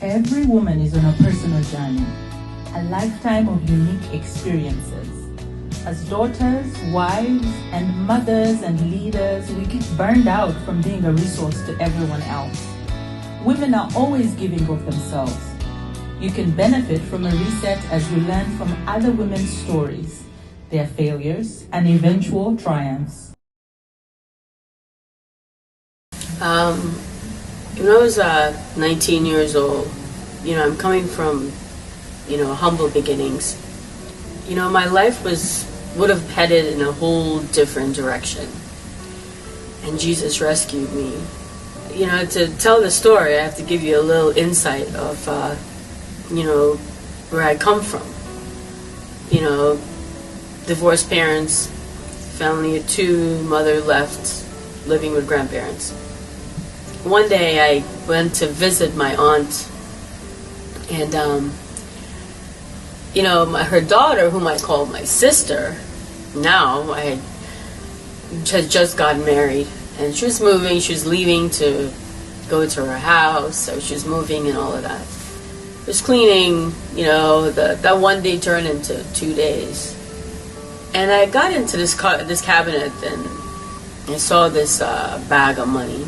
Every woman is on a personal journey, a lifetime of unique experiences. As daughters, wives, and mothers and leaders, we get burned out from being a resource to everyone else. Women are always giving of themselves. You can benefit from a reset as you learn from other women's stories, their failures, and eventual triumphs. When I was 19 years old, I'm coming from, humble beginnings. My life would have headed in a whole different direction. And Jesus rescued me. To tell the story, I have to give you a little insight of, where I come from. Divorced parents, family of two, mother left, living with grandparents. One day I went to visit my aunt, and her daughter, whom I call my sister, now I had just gotten married, and she was moving. She was leaving to go to her house, so she was moving and all of that. Just cleaning, that one day turned into 2 days, and I got into this cabinet and I saw this bag of money.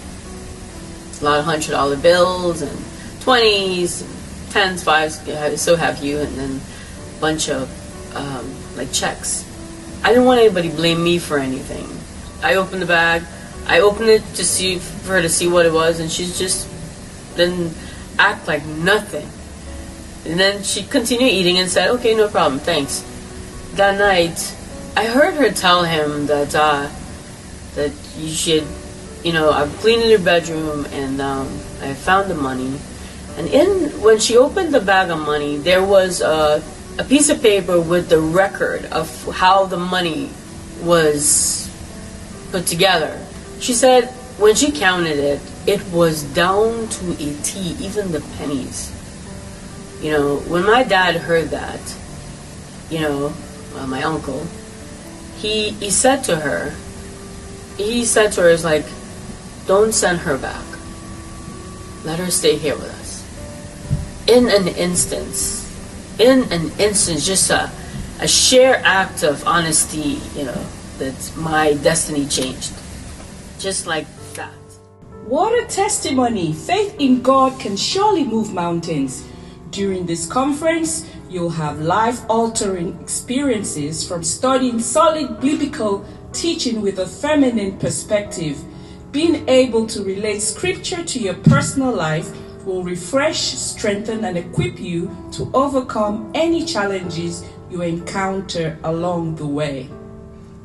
A lot of $100 bills and 20s, 10s, 5s, so have you, and then a bunch of checks. I didn't want anybody to blame me for anything. I opened the bag. I opened it for her to see what it was, and she just didn't act like nothing. And then she continued eating and said, "Okay, no problem, thanks." That night, I heard her tell him that you should. I'm cleaning your bedroom, and I found the money. And when she opened the bag of money, there was a piece of paper with the record of how the money was put together. She said when she counted it, it was down to a T, even the pennies. When my dad heard that, my uncle, he said to her, it's like, don't send her back. Let her stay here with us. In an instance, just a sheer act of honesty, that my destiny changed. Just like that. What a testimony! Faith in God can surely move mountains. During this conference, you'll have life-altering experiences from studying solid biblical teaching with a feminine perspective. Being able to relate scripture to your personal life will refresh, strengthen, and equip you to overcome any challenges you encounter along the way.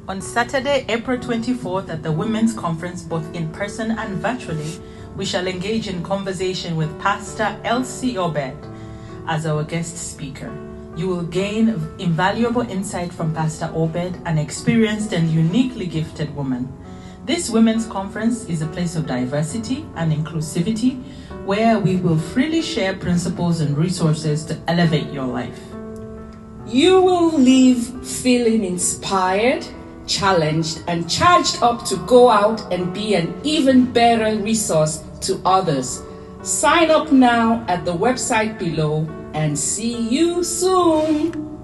On Saturday, April 24th at the Women's Conference, both in person and virtually, we shall engage in conversation with Pastor Elsie Obed as our guest speaker. You will gain invaluable insight from Pastor Obed, an experienced and uniquely gifted woman. This Women's Conference is a place of diversity and inclusivity where we will freely share principles and resources to elevate your life. You will leave feeling inspired, challenged, and charged up to go out and be an even better resource to others. Sign up now at the website below and see you soon.